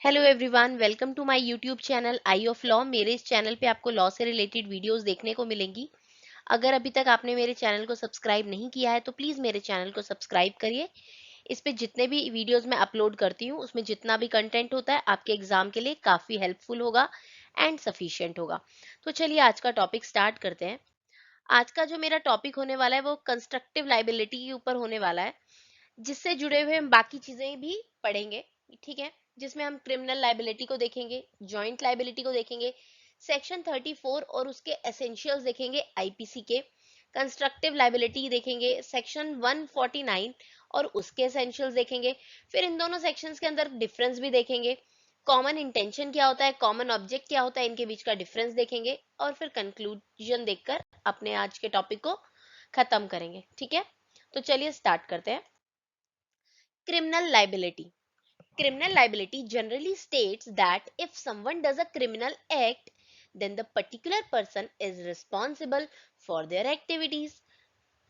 Hello everyone, welcome to my YouTube channel eye of law. मेरे इस channel पे आपको लॉ से रिलेटेड वीडियोस देखने को मिलेंगी। अगर अभी तक आपने मेरे चैनल को सब्सक्राइब नहीं किया है तो प्लीज़ मेरे चैनल को सब्सक्राइब करिए। इस पे जितने भी वीडियोस मैं अपलोड करती हूँ उसमें जितना भी कंटेंट होता है आपके एग्जाम के लिए काफ़ी हेल्पफुल होगा एंड सफिशिएंट होगा। तो चलिए आज का टॉपिक स्टार्ट करते हैं। आज का जो मेरा टॉपिक होने वाला है वो कंस्ट्रक्टिव लाइबिलिटी के ऊपर होने वाला है, जिससे जुड़े हुए हम बाकी चीजें भी पढ़ेंगे। ठीक है, जिसमें हम क्रिमिनल लाइबिलिटी को देखेंगे, जॉइंट लाइबिलिटी को देखेंगे, सेक्शन 34 और उसके एसेंशियल्स देखेंगे आईपीसी के, कंस्ट्रक्टिव लाइबिलिटी देखेंगे सेक्शन 149 और उसके एसेंशियल्स देखेंगे। फिर इन दोनों सेक्शंस के अंदर डिफरेंस भी देखेंगे, कॉमन इंटेंशन क्या होता है, कॉमन ऑब्जेक्ट क्या होता है, इनके बीच का डिफरेंस देखेंगे और फिर कंक्लूजन देखकर अपने आज के टॉपिक को खत्म करेंगे। ठीक है, तो चलिए स्टार्ट करते हैं। Criminal liability. Criminal liability generally states that if someone does a criminal act, then the particular person is responsible for their activities.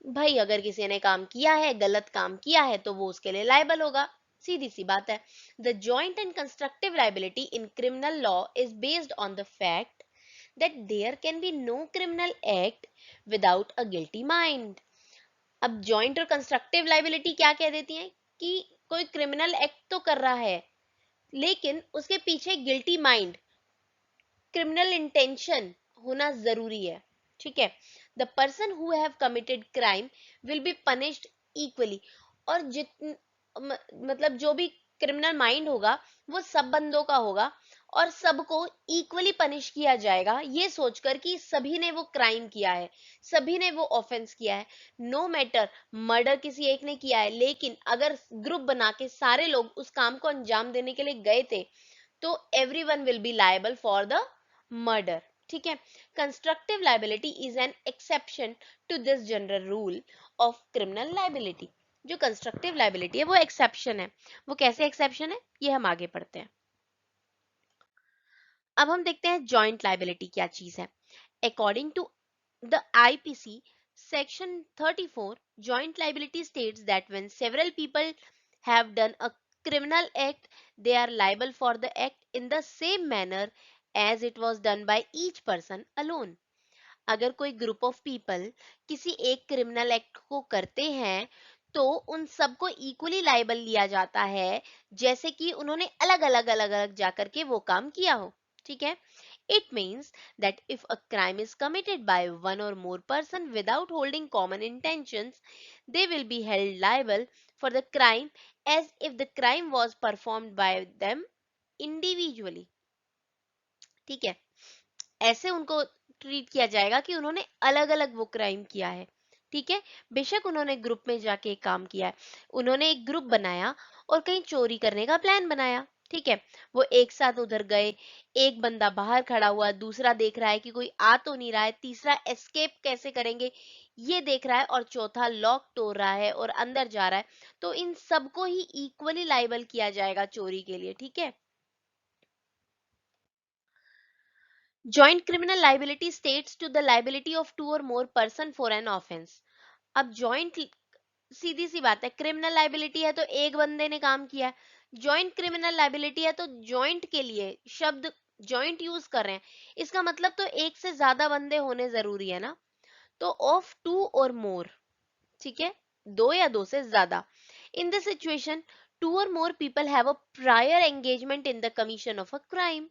भाई अगर किसी ने काम किया है, गलत काम किया है तो वो उसके लिए लायबल होगा। सीधी सी बात है। The joint and constructive liability in criminal law is based on the fact that there can be no criminal act without a guilty mind. अब जॉइंट और कंस्ट्रक्टिव लाइबिलिटी क्या कह देती है कि कोई क्रिमिनल एक्ट तो कर रहा है लेकिन उसके पीछे गिल्टी माइंड, क्रिमिनल इंटेंशन होना जरूरी है। ठीक है, the person who have committed crime will be punished equally. और मतलब जो भी क्रिमिनल माइंड होगा वो सब बंदों का होगा और सबको इक्वली पनिश किया जाएगा, ये सोचकर कि सभी ने वो क्राइम किया है, सभी ने वो ऑफेंस किया है। नो मैटर मर्डर किसी एक ने किया है, लेकिन अगर ग्रुप बना के सारे लोग उस काम को अंजाम देने के लिए गए थे तो everyone will be liable for the murder. ठीक है, constructive liability is an exception to this general rule of criminal liability. जो कंस्ट्रक्टिव लाइबिलिटी है वो एक्सेप्शन है। वो कैसे एक्सेप्शन है ये हम आगे पढ़ते हैं। अब हम देखते हैं जॉइंट लाइबिलिटी क्या चीज है। According to the IPC section 34, joint liability states that when several people have done a criminal act, they are liable for the act in the same manner as it was done by each person alone. अगर कोई group of people किसी एक criminal act को करते हैं तो उन सबको इक्वली लाइबल लिया जाता है, जैसे कि उन्होंने अलग अलग जाकर के वो काम किया हो। ठीक है, it means that if a crime is committed by one or more person without holding common intentions, they will be held liable for the crime as if the crime was performed by them individually. ठीक है, ऐसे उनको treat किया जाएगा कि उन्होंने अलग अलग वो क्राइम किया है। ठीक है, बेशक उन्होंने ग्रुप में जाके एक काम किया है, उन्होंने एक ग्रुप बनाया और कहीं चोरी करने का प्लान बनाया। ठीक है, वो एक साथ उधर गए, एक बंदा बाहर खड़ा हुआ, दूसरा देख रहा है कि कोई आ तो नहीं रहा है, तीसरा एस्केप कैसे करेंगे ये देख रहा है और चौथा लॉक तोड़ रहा है और अंदर जा रहा है। तो इन सबको ही इक्वली लाइबल किया जाएगा चोरी के लिए। ठीक है, Joint criminal liability states to the liability of two or more person for an offense. अब जॉइंट, सीधी सी बात है, क्रिमिनल लाइबिलिटी है तो एक बंदे ने काम किया है। जॉइंट क्रिमिनल लाइबिलिटी है तो जॉइंट के लिए शब्द जॉइंट यूज कर रहे हैं, इसका मतलब तो एक से ज्यादा बंदे होने जरूरी है ना। तो ऑफ टू और मोर, ठीक है, दो या दो से ज्यादा। इन दिस सिचुएशन टू और more people have a prior engagement in the commission of a crime.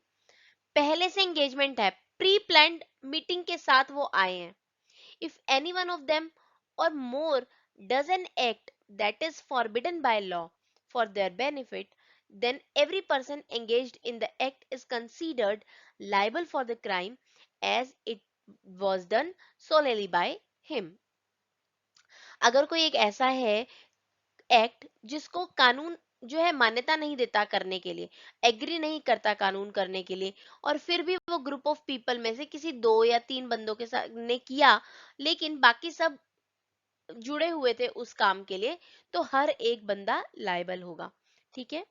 पहले से एंगेजमेंट है, प्री प्लान्ड मीटिंग के साथ वो आए हैं। If any one of them or more does an act that is forbidden by law for their benefit, then every person engaged in the act is considered liable for the crime as it was done solely by him. अगर कोई एक ऐसा है act जिसको कानून जो है मान्यता नहीं देता करने के लिए, एग्री नहीं करता कानून करने के लिए, और फिर भी वो ग्रुप ऑफ पीपल में से किसी दो या तीन बंदों के साथ ने किया, लेकिन बाकी सब जुड़े हुए थे उस काम के लिए, तो हर एक बंदा लायबल होगा। ठीक है,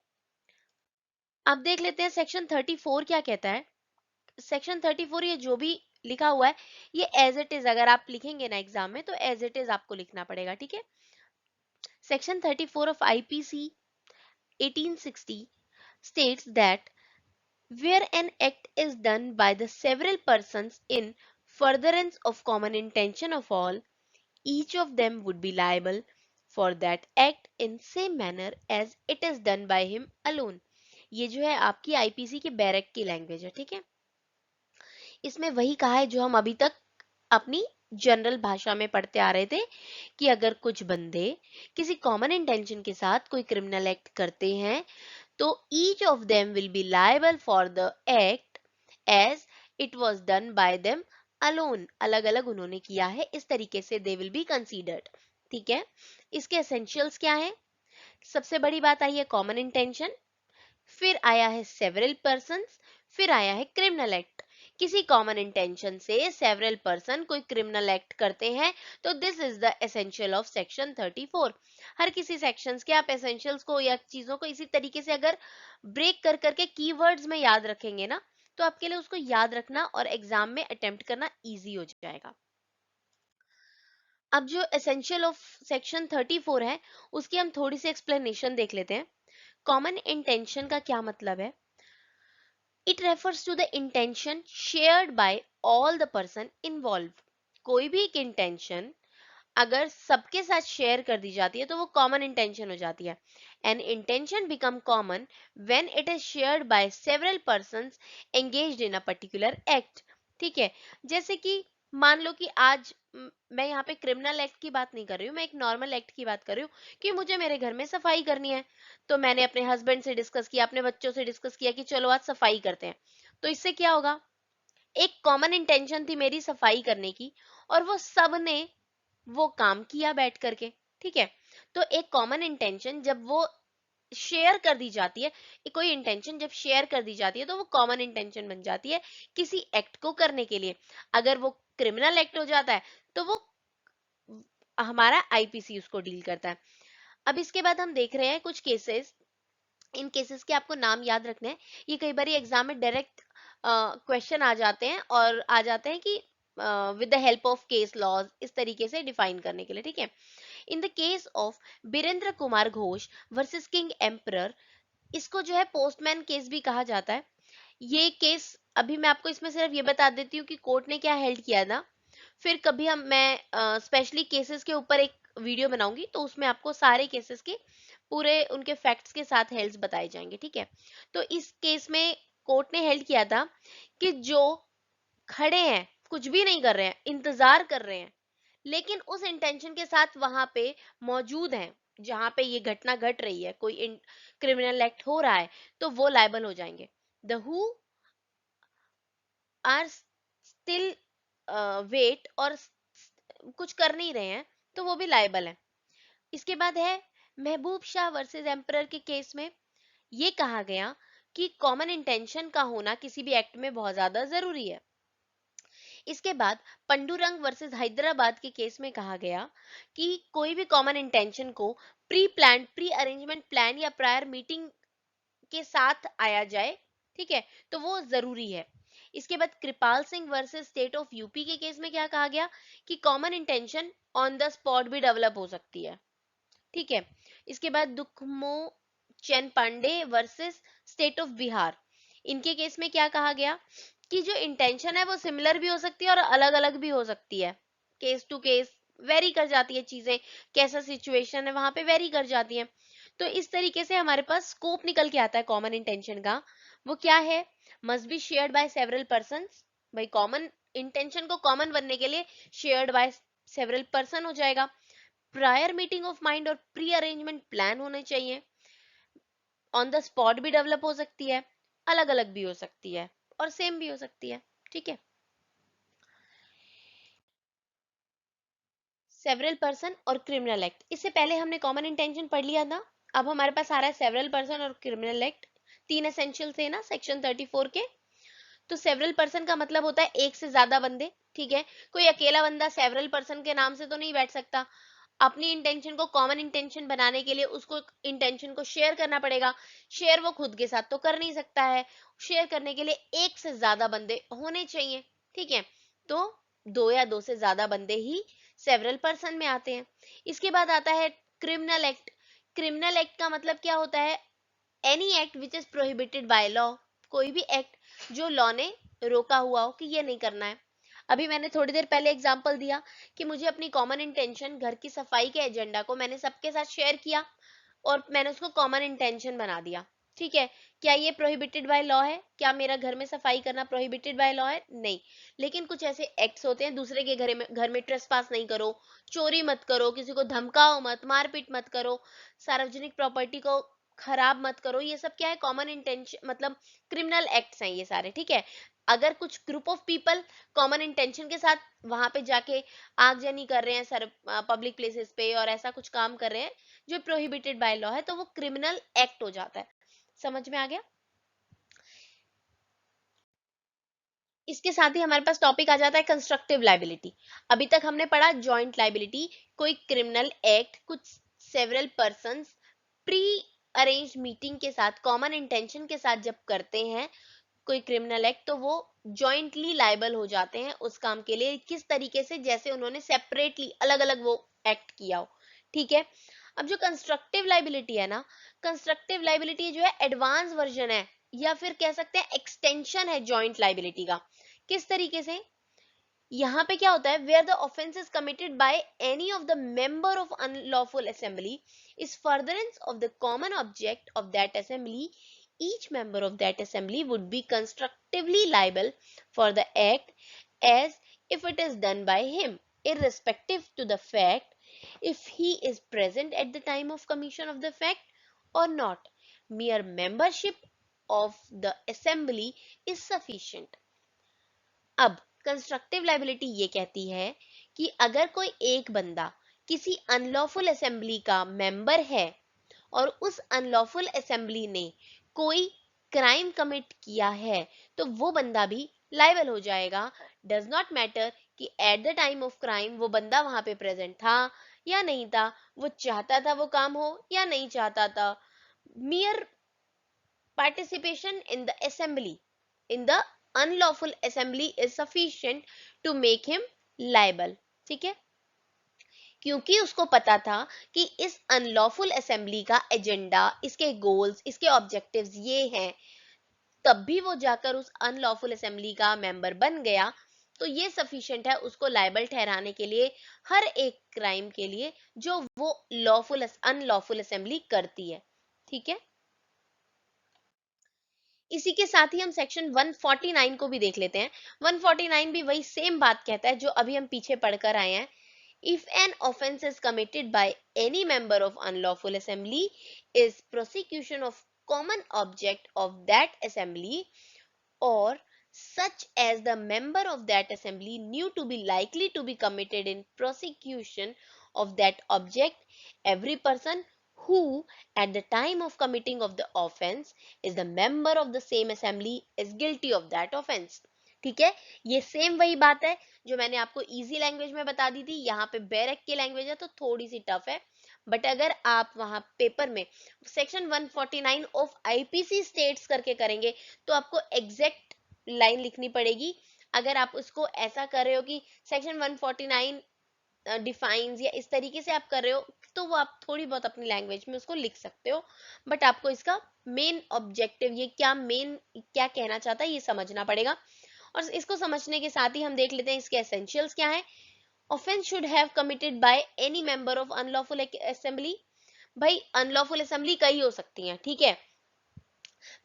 अब देख लेते हैं सेक्शन 34 क्या कहता है। सेक्शन 34 ये जो भी लिखा हुआ है ये एज इट इज, अगर आप लिखेंगे ना एग्जाम में तो एज इट इज आपको लिखना पड़ेगा। ठीक है, section 34 of IPC 1860 states that where an act is done by the several persons in furtherance of common intention of all, each of them would be liable for that act in same manner as it is done by him alone. ये जो है आपकी IPC की barrack की language है, ठीक है। इसमें वही कहा है जो हम अभी तक अपनी जनरल भाषा में पढ़ते आ रहे थे कि अगर कुछ बंदे किसी कॉमन इंटेंशन के साथ कोई क्रिमिनल एक्ट करते हैं तो each of them will be liable for the act as it was done by them alone. अलग अलग उन्होंने किया है, इस तरीके से दे विल बी कंसीडर्ड, ठीक है। इसके एसेंशियल्स क्या है? सबसे बड़ी बात आई है कॉमन इंटेंशन, फिर आया है सेवरल पर्सन्स, फिर आया है क्रिमिनल एक्ट। किसी कॉमन इंटेंशन से सेवरल पर्सन कोई क्रिमिनल एक्ट करते हैं तो this is the essential of section 34। हर किसी सेक्शंस के आप एसेंशियल्स को या चीजों को इसी तरीके से अगर ब्रेक कर करके कीवर्ड्स में याद रखेंगे ना तो आपके लिए उसको याद रखना और एग्जाम में अटेम्प्ट करना इजी हो जाएगा। अब जो एसेंशियल ऑफ सेक्शन 34 है उसकी हम थोड़ी सी एक्सप्लेनेशन देख लेते हैं। कॉमन इंटेंशन का क्या मतलब है? It refers to the intention shared by all the person involved। कोई भी एक इंटेंशन अगर सबके साथ शेयर कर दी जाती है तो वो कॉमन इंटेंशन हो जाती है। An intention become common when it is shared by several persons engaged in a particular act. ठीक है, जैसे कि मान लो कि आज मैं यहाँ पे क्रिमिनल एक्ट की बात नहीं कर रही हूँ, मैं एक नॉर्मल एक्ट की बात कर रही हूँ कि मुझे मेरे घर में सफाई करनी है। तो मैंने अपने हस्बैंड से डिस्कस किया, अपने बच्चों से डिस्कस किया कि चलो आज सफाई करते हैं। तो इससे क्या होगा? एक कॉमन इंटेंशन थी मेरी सफाई करने की और वो सब ने वो काम किया बैठ करके, ठीक है। तो एक कॉमन इंटेंशन जब वो शेयर कर दी जाती है, कोई इंटेंशन जब शेयर कर दी जाती है तो वो कॉमन इंटेंशन बन जाती है किसी एक्ट को करने के लिए। अगर वो क्रिमिनल एक्ट हो जाता है तो वो हमारा आईपीसी उसको डील करता है। अब इसके बाद हम देख रहे हैं कुछ केसेस। इन केसेस के आपको नाम याद रखने हैं, ये कई बार एग्जाम में डायरेक्ट क्वेश्चन आ जाते हैं और आ जाते हैं कि with the help of case laws इस तरीके से डिफाइन करने के लिए, ठीक है। In the case of Birendra Kumar Ghosh versus king emperor, इसको जो है पोस्टमैन केस भी कहा जाता है। ये केस अभी मैं आपको इसमें सिर्फ ये बता देती हूँ कि कोर्ट ने क्या हेल्ड किया था। फिर कभी हम मैं स्पेशली केसेस के ऊपर एक वीडियो बनाऊंगी तो उसमें आपको सारे केसेस के पूरे उनके फैक्ट्स के साथ हेल्ड्स बताए जाएंगे, ठीक है। तो इस केस में कोर्ट ने हेल्ड किया था कि जो खड़े हैं, कुछ भी नहीं कर रहे हैं, इंतजार कर रहे हैं, लेकिन उस इंटेंशन के साथ वहां पे मौजूद हैं जहां पे ये घटना घट रही है, कोई क्रिमिनल एक्ट हो रहा है, तो वो लायबल हो जाएंगे। The who are still wait और कुछ कर नहीं रहे हैं तो वो भी लायबल है। इसके बाद है महबूब शाह वर्सेस एम्परर के केस में ये कहा गया कि कॉमन इंटेंशन का होना किसी भी एक्ट में बहुत ज्यादा जरूरी है। इसके बाद पंडुरंग वर्सेस हैदराबाद के केस में कहा गया कि कोई भी कॉमन इंटेंशन को प्री अरेंजमेंट प्लान या प्रायर मीटिंग के साथ आया जाए, ठीक है, तो वो जरूरी है। इसके बाद Kripal Singh versus state of UP के केस में क्या कहा गया कि common intention on the spot भी डेवलप हो सकती है, ठीक है। इसके बाद Dukhmochan Pandey versus state of Bihar, इनके केस में क्या कहा गया कि जो इंटेंशन है वो सिमिलर भी हो सकती है और अलग अलग भी हो सकती है। केस टू केस वेरी कर जाती है चीजें, कैसा सिचुएशन है वहां पे वेरी कर जाती है। तो इस तरीके से हमारे पास स्कोप निकल के आता है कॉमन इंटेंशन का। वो क्या है? Must be shared by several persons. भाई कॉमन इंटेंशन को कॉमन बनने के लिए शेयर्ड बाय सेवरल पर्सन हो जाएगा। प्रायर मीटिंग ऑफ माइंड और प्री अरेंजमेंट प्लान होने चाहिए। ऑन द स्पॉट भी डेवलप हो सकती है, अलग अलग भी हो सकती है और सेम भी हो सकती है, ठीक है। सेवरल पर्सन और क्रिमिनल एक्ट, इससे पहले हमने कॉमन इंटेंशन पढ़ लिया था। अब हमारे पास आ रहा है सेवरल पर्सन और क्रिमिनल एक्ट। तीन एसेंशियल थे ना सेक्शन 34 के। तो सेवरल पर्सन का मतलब होता है एक से ज्यादा बंदे, ठीक है। कोई अकेला बंदा सेवरल पर्सन के नाम से तो नहीं बैठ सकता। अपनी इंटेंशन को कॉमन इंटेंशन बनाने के लिए उसको इंटेंशन को शेयर करना पड़ेगा। शेयर वो खुद के साथ तो कर नहीं सकता है, शेयर करने के लिए एक से ज्यादा बंदे होने चाहिए, ठीक है। तो दो या दो से ज्यादा बंदे ही सेवरल पर्सन में आते हैं। इसके बाद आता है क्रिमिनल एक्ट। क्रिमिनल एक्ट का मतलब क्या होता है? Any act which is prohibited by law, कोई भी एक्ट जो लॉ ने रोका हुआ हो कि ये नहीं करना है। अभी मैंने थोड़ी देर पहले एग्जांपल दिया कि मुझे अपनी कॉमन इंटेंशन, घर की सफाई के एजेंडा को मैंने सबके साथ शेयर किया और मैंने उसको कॉमन इंटेंशन बना दिया, ठीक है। क्या ये प्रोहिबिटेड बाय लॉ है? क्या मेरा घर में सफाई करना प्रोहिबिटेड बाय लॉ है? नहीं। लेकिन कुछ ऐसे एक्ट्स होते हैं, दूसरे के घर में ट्रेसपास नहीं करो, चोरी मत करो, किसी को धमकाओ मत, मारपीट मत करो, सार्वजनिक प्रॉपर्टी को खराब मत करो, ये सब क्या है? कॉमन इंटेंशन, मतलब क्रिमिनल एक्ट्स हैं ये सारे, ठीक है। अगर कुछ group of people common intention के साथ वहां पे जाके आगजनी कर रहे हैं सर पब्लिक प्लेसेस पे और ऐसा कुछ काम कर रहे हैं जो प्रोहिबिटेड बाय लॉ है, तो वो क्रिमिनल एक्ट हो जाता है। समझ में आ गया? इसके साथ ही हमारे पास टॉपिक आ जाता है कंस्ट्रक्टिव लाइबिलिटी। अभी तक हमने पढ़ा जॉइंट लाइबिलिटी, कोई क्रिमिनल एक्ट कुछ several persons pre arrange meeting के साथ कॉमन इंटेंशन के साथ जब करते हैं कोई क्रिमिनल एक्ट, तो वो जॉइंटली लाइबल हो जाते हैं उस काम के लिए, किस तरीके से? जैसे उन्होंने सेपरेटली अलग अलग वो एक्ट किया हो, ठीक है। अब जो कंस्ट्रक्टिव लाइबिलिटी है ना, कंस्ट्रक्टिव लाइबिलिटी जो है एडवांस वर्जन है या फिर कह सकते हैं एक्सटेंशन है जॉइंट लाइबिलिटी का। किस तरीके से? यहाँ पे क्या होता है, where the offence is committed by any of the member of unlawful assembly is furtherance of the common object of that assembly, each member of that assembly would be constructively liable for the act as if it is done by him, irrespective to the fact if he is present at the time of commission of the fact or not. Mere membership of the assembly is sufficient. अब constructive liability ये कहती है कि अगर कोई एक बंदा किसी अनलॉफुल असेंबली का मेंबर है और उस अनलॉफुल असेंबली ने कोई क्राइम कमिट किया है, तो वो बंदा भी लाइबल हो जाएगा। डज नॉट मैटर कि at the time of crime वो बंदा वहां पे प्रेजेंट था या नहीं था, वो चाहता था वो काम हो या नहीं चाहता था। मियर participation in the assembly, in the unlawful assembly is sufficient to make him liable, ठीक है। क्योंकि उसको पता था कि इस अनलॉफुल असेंबली का एजेंडा, इसके गोल्स, इसके ऑब्जेक्टिव्स ये हैं, तब भी वो जाकर उस अनलॉफुल असेंबली का मेंबर बन गया, तो ये सफिशिएंट है उसको लायबल ठहराने के लिए हर एक क्राइम के लिए जो वो लॉफुल अनलॉफुल असेंबली करती है, ठीक है। इसी के साथ ही हम सेक्शन 149 को भी देख लेते हैं। 149 भी वही सेम बात कहता है जो अभी हम पीछे पढ़कर आए हैं। If an offense is committed by any member of unlawful assembly, is prosecution of common object of that assembly or such as the member of that assembly knew to be likely to be committed in prosecution of that object, every person who at the time of committing of the offense is the member of the same assembly is guilty of that offense. ठीक है, ये same वही बात है जो मैंने आपको easy language में बता दी थी। यहाँ पे बैरक की लैंग्वेज है तो थोड़ी सी टफ है, बट अगर आप वहां पेपर में सेक्शन 149 ऑफ आईपीसी स्टेट्स करके करेंगे तो आपको एग्जैक्ट लाइन लिखनी पड़ेगी। अगर आप उसको ऐसा कर रहे हो कि सेक्शन 149 डिफाइंस या इस तरीके से आप कर रहे हो, तो वो आप थोड़ी बहुत अपनी लैंग्वेज में उसको लिख सकते हो, बट आपको इसका मेन ऑब्जेक्टिव ये क्या कहना चाहता है ये समझना पड़ेगा। और इसको समझने के साथ ही हम देख लेते हैं इसके एसेंशियल्स क्या है। Offence should have committed by any member of unlawful assembly. भाई अनलॉफुल असेंबली कई हो सकती हैं, ठीक है।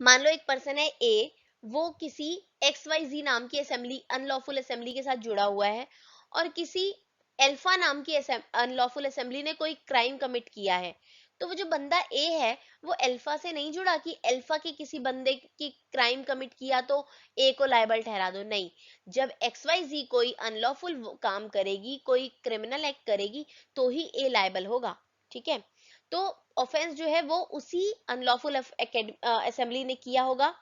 मान लो एक पर्सन है ए, वो किसी एक्स वाई जी नाम की असेंबली, अनलॉफुल असेंबली के साथ जुड़ा हुआ है और किसी अल्फा नाम की अनलॉफुल असेंबली ने कोई क्राइम कमिट किया है, तो वो जो बंदा ए है वो अल्फा से नहीं जुड़ा कि अल्फा के किसी बंदे की क्राइम कमिट किया तो ए को लायबल ठहरा दो, नहीं। जब एक्स वाई जी कोई अनलॉफुल काम करेगी, कोई क्रिमिनल एक्ट करेगी, तो ही ए लायबल होगा, ठीक है। तो ऑफेंस जो है वो उसी अनलॉफुल असेंबली ने किया होगा।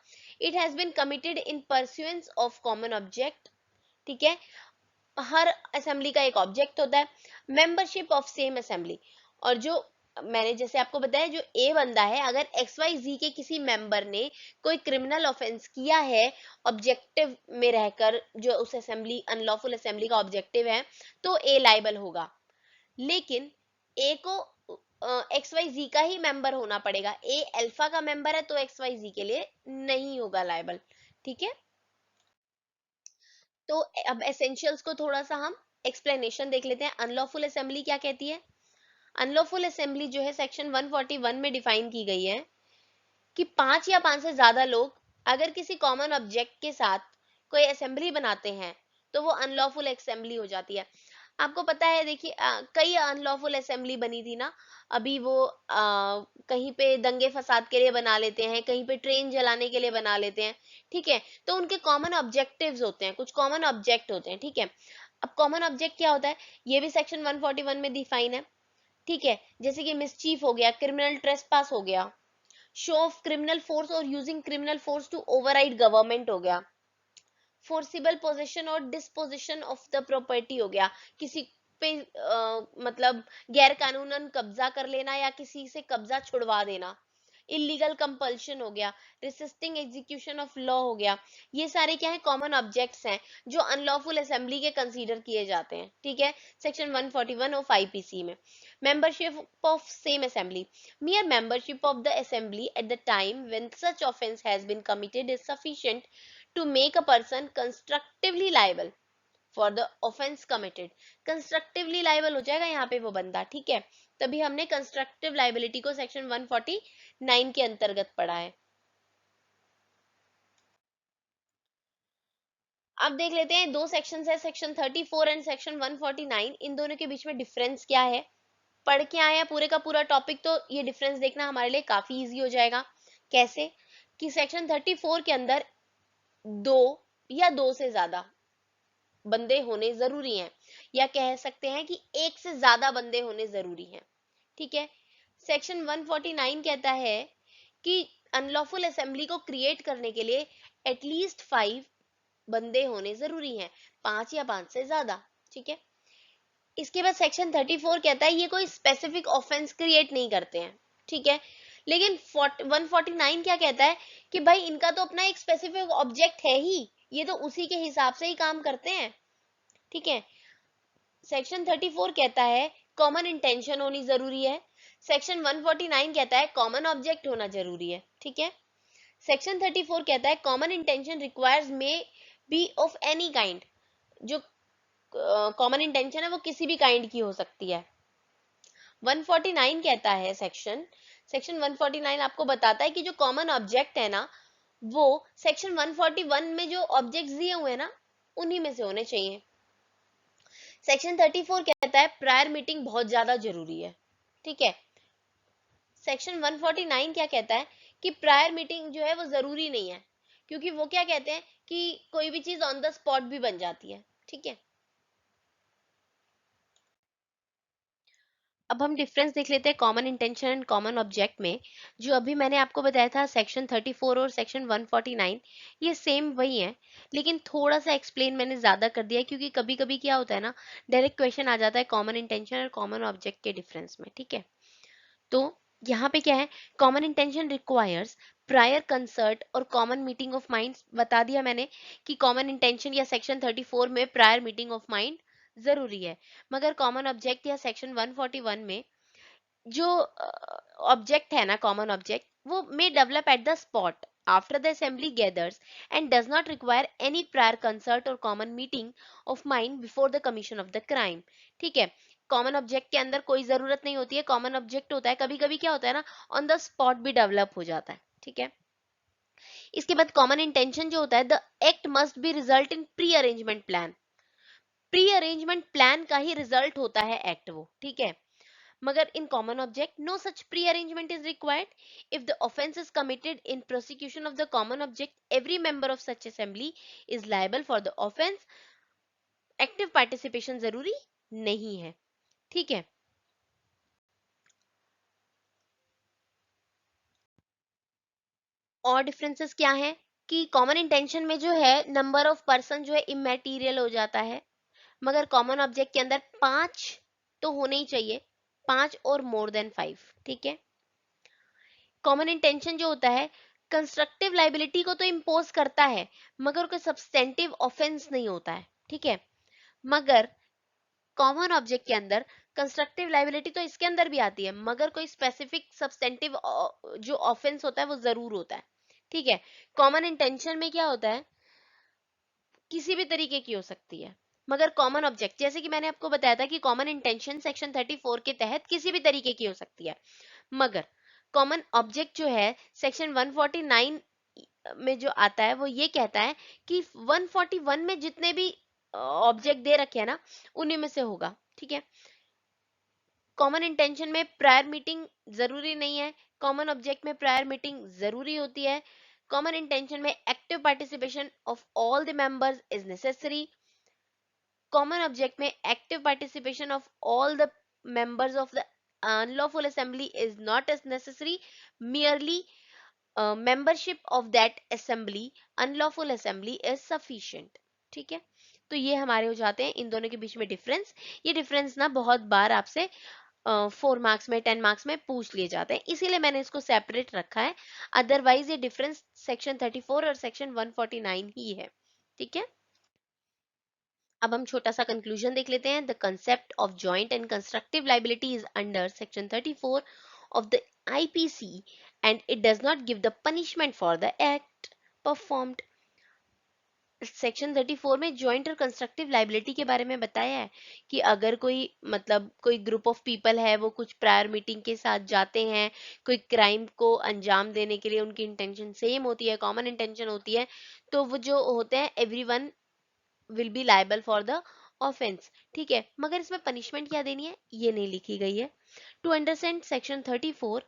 It has been committed in pursuance of common object, ठीक है। हर असेंबली का एक ऑब्जेक्ट होता है, मेंबरशिप ऑफ सेम असेंबली। और जो मैंने जैसे आपको बताया, जो ए बंदा है, अगर एक्स वाई जी के किसी मेंबर ने कोई क्रिमिनल ऑफेंस किया है ऑब्जेक्टिव में रहकर, जो उस असेंबली अनलॉफुल असेंबली का ऑब्जेक्टिव है, तो ए लायबल होगा। लेकिन ए को एक्स वाई जी का ही मेंबर होना पड़ेगा। ए अल्फा का मेंबर है तो एक्स वाई जी के लिए नहीं होगा लायबल। ठीक है, तो अब एसेंशियल्स को थोड़ा सा हम एक्सप्लेनेशन देख लेते हैं। अनलॉफुल असेंबली क्या कहती है? अनलॉफुल असेंबली जो है सेक्शन 141 में डिफाइन की गई है कि 5 या 5 से ज्यादा लोग अगर किसी कॉमन ऑब्जेक्ट के साथ कोई असेंबली बनाते हैं तो वो अनलॉफुल असेंबली हो जाती है। आपको पता है, देखिए कई अनलॉफुल असेंबली बनी थी ना। अभी वो कहीं पे दंगे फसाद के लिए बना लेते हैं, कहीं पे ट्रेन जलाने के लिए बना लेते हैं। ठीक है, तो उनके कॉमन ऑब्जेक्टिव्स होते हैं, कुछ कॉमन ऑब्जेक्ट होते हैं। ठीक है, अब कॉमन ऑब्जेक्ट क्या होता है ये भी सेक्शन 141 में डिफाइन है। ठीक है, जैसे कि मिसचीफ हो गया, क्रिमिनल ट्रेसपास हो गया, शो ऑफ क्रिमिनल फोर्स और using criminal force to override government हो गया, फोर्सिबल पोजीशन और डिस्पोजिशन ऑफ द प्रॉपर्टी हो गया, किसी पे मतलब गैर कानूनन कब्जा कर लेना या किसी से कब्जा छुड़वा देना, इलीगल कंपल्शन हो गया, रेसिस्टिंग एग्जीक्यूशन ऑफ लॉ हो गया। ये सारे क्या है, कॉमन ऑब्जेक्ट्स हैं जो अनलॉफुल असेंबली के कंसीडर किए जाते हैं। ठीक है, सेक्शन 141 ऑफ आईपीसी में। Membership of same assembly, mere membership of the assembly at the time when such offense has been committed is sufficient to make a person constructively liable for the offense committed। Constructively liable हो जाएगा यहाँ पे वो बंदा। ठीक है, तभी हमने कंस्ट्रक्टिव लाइबिलिटी को सेक्शन 149 के अंतर्गत पढ़ा है। अब देख लेते हैं, दो सेक्शन है, सेक्शन 34 एंड सेक्शन 149। इन दोनों के बीच में डिफरेंस क्या है? पढ़ के आए हैं पूरे का पूरा टॉपिक तो ये डिफरेंस देखना हमारे लिए काफी इजी हो जाएगा। कैसे? कि सेक्शन 34 के अंदर दो या दो से ज्यादा बंदे होने जरूरी हैं, या कह सकते हैं कि एक से ज्यादा बंदे होने जरूरी हैं। ठीक है, सेक्शन 149 कहता है कि अनलॉफुल असेंबली को क्रिएट करने के लिए एटलीस्ट 5 बंदे होने जरूरी हैं, 5 या 5 से ज्यादा। ठीक है, इसके बाद सेक्शन 34 कहता है ये कोई स्पेसिफिक ऑफेंस क्रिएट नहीं करते हैं। ठीक है, लेकिन 149 क्या कहता है कि भाई इनका तो अपना एक स्पेसिफिक ऑब्जेक्ट है ही, ये तो उसी के हिसाब से ही काम करते हैं। ठीक है, सेक्शन 34 कहता है कॉमन इंटेंशन होनी जरूरी है, सेक्शन 149 कहता है कॉमन ऑब्जेक्ट होना जरूरी है। ठीक है, सेक्शन 34 कहता है common intention requires may be of any kind, जो कॉमन इंटेंशन है वो किसी भी काइंड की हो सकती है। 149 कहता है सेक्शन सेक्शन 149 आपको बताता है कि जो कॉमन ऑब्जेक्ट है ना, वो सेक्शन 141 में जो ऑब्जेक्ट्स दिए हुए हैं ना उन्हीं में से होने चाहिए। सेक्शन 34 कहता है प्रायर मीटिंग बहुत ज्यादा जरूरी है। ठीक है, सेक्शन 149 क्या कहता है कि प्रायर मीटिंग जो है वो जरूरी नहीं है, क्योंकि वो क्या कहते हैं कि कोई भी चीज ऑन द स्पॉट भी बन जाती है। ठीक है, अब हम डिफरेंस देख लेते हैं common intention and common object में। जो अभी मैंने आपको बताया था सेक्शन 34 और सेक्शन 149, ये सेम वही है, लेकिन थोड़ा सा एक्सप्लेन मैंने ज्यादा कर दिया है, क्योंकि कभी कभी क्या होता है ना, डायरेक्ट क्वेश्चन आ जाता है कॉमन इंटेंशन और कॉमन ऑब्जेक्ट के डिफरेंस में। ठीक है, तो यहाँ पे क्या है, common intention requires prior concert or common meeting of minds. बता दिया मैंने कि कॉमन इंटेंशन या सेक्शन 34 में प्रायर मीटिंग ऑफ माइंड जरूरी है, मगर कॉमन ऑब्जेक्ट या सेक्शन 141 में जो ऑब्जेक्ट है ना, कॉमन ऑब्जेक्ट, वो may develop at the spot after the assembly gathers and does not require any prior concert or common meeting of mind before the commission of the crime. ठीक है, common object के अंदर कोई जरूरत नहीं होती है, कॉमन ऑब्जेक्ट होता है कभी कभी क्या होता है ना, ऑन द स्पॉट भी डेवलप हो जाता है। ठीक है, इसके बाद कॉमन इंटेंशन जो होता है, the act must be result in pre arrangement plan. Pre arrangement plan का ही रिजल्ट होता है एक्ट वो। ठीक है, मगर in common object no such pre-arrangement is required. If the offence is committed in prosecution of the common object, every member of such assembly is liable for the offence. Active participation जरूरी नहीं है। ठीक है, और differences क्या है कि common intention में जो है नंबर ऑफ पर्सन जो है इमेटीरियल हो जाता है, मगर कॉमन ऑब्जेक्ट के अंदर 5 तो होने ही चाहिए, 5 और मोर देन 5। ठीक है, कॉमन इंटेंशन जो होता है कंस्ट्रक्टिव लाइबिलिटी को तो इम्पोज करता है, मगर कोई सब्सटेंटिव ऑफेंस नहीं होता है। ठीक है, मगर कॉमन ऑब्जेक्ट के अंदर कंस्ट्रक्टिव लाइबिलिटी तो इसके अंदर भी आती है, मगर कोई स्पेसिफिक सब्सटेंटिव जो ऑफेंस होता है वो जरूर होता है, ठीक है। कॉमन इंटेंशन में क्या होता है, किसी भी तरीके की हो सकती है, मगर कॉमन ऑब्जेक्ट, जैसे कि मैंने आपको बताया था कि कॉमन इंटेंशन सेक्शन 34 के तहत किसी भी तरीके की हो सकती है, मगर कॉमन ऑब्जेक्ट जो है सेक्शन 149 में जो आता है वो ये कहता है कि 141 में जितने भी ऑब्जेक्ट दे रखे हैं ना, उन्हीं में से होगा, ठीक है। कॉमन इंटेंशन में प्रायर मीटिंग जरूरी नहीं है, कॉमन ऑब्जेक्ट में प्रायर मीटिंग जरूरी होती है। कॉमन इंटेंशन में active participation of all the members is necessary. Common object में active participation of all the members of the unlawful assembly is not as necessary, merely membership of that assembly, unlawful assembly is sufficient, ठीक है। तो ये हमारे हो जाते हैं इन दोनों के बीच में डिफरेंस। ये डिफरेंस ना बहुत बार आपसे 4 मार्क्स में 10 मार्क्स में पूछ लिए जाते हैं, इसीलिए मैंने इसको सेपरेट रखा है। अदरवाइज ये डिफरेंस सेक्शन 34 और सेक्शन 149 ही है, ठीक है। अब हम छोटा सा कंक्लूजन देख लेते हैं। The concept of joint and constructive liability is under section 34 of the IPC and it does not give the punishment for the act performed. Section 34 में जॉइंट और कंस्ट्रक्टिव लाइबिलिटी के बारे में बताया है कि अगर कोई मतलब कोई ग्रुप ऑफ पीपल है, वो कुछ प्रायर मीटिंग के साथ जाते हैं, कोई क्राइम को अंजाम देने के लिए उनकी इंटेंशन सेम होती है, कॉमन इंटेंशन होती है, तो वो जो होते हैं everyone will be liable for the offence, ठीक है। मगर इसमें पनिशमेंट क्या देनी है ये नहीं लिखी गई है। To understand section 34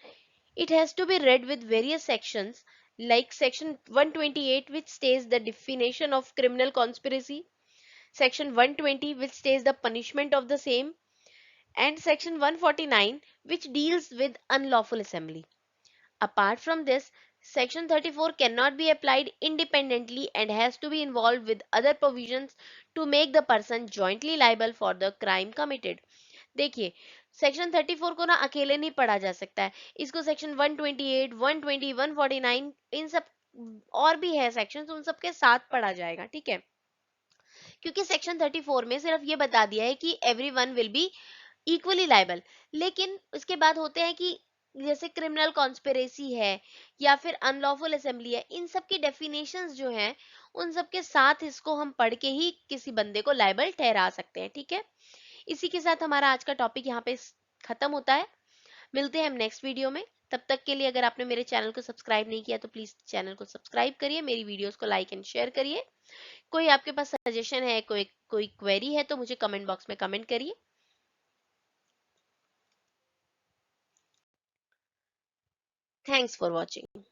it has to be read with various sections like section 128 which states the definition of criminal conspiracy, section 120 which states the punishment of the same, and section 149 which deals with unlawful assembly. Apart from this, section 34 cannot be applied independently and has to be involved with other provisions to make the person jointly liable for the crime committed. देखिए, section 34 को ना अकेले नहीं पढ़ा जा सकता है, इसको सेक्शन 128, 120, 149 इन सब और भी है सेक्शन, उन सब के साथ पढ़ा जाएगा, ठीक है। क्योंकि सेक्शन 34 में सिर्फ ये बता दिया है कि everyone will be equally liable, लेकिन उसके बाद होते हैं कि जैसे क्रिमिनल कॉन्स्पिरेसी है या फिर अनलॉफुल असेंबली है, इन सब की डेफिनेशंस जो हैं उन सब के साथ इसको हम पढ़ के ही किसी बंदे को लायबल ठहरा सकते हैं, ठीक है। इसी के साथ हमारा आज का टॉपिक यहाँ पे खत्म होता है। मिलते हैं हम नेक्स्ट वीडियो में। तब तक के लिए अगर आपने मेरे चैनल को सब्सक्राइब नहीं किया तो प्लीज चैनल को सब्सक्राइब करिए, मेरी वीडियोस को लाइक एंड शेयर करिए। कोई आपके पास सजेशन है, कोई कोई क्वेरी है तो मुझे कमेंट बॉक्स में कमेंट करिए। Thanks for watching.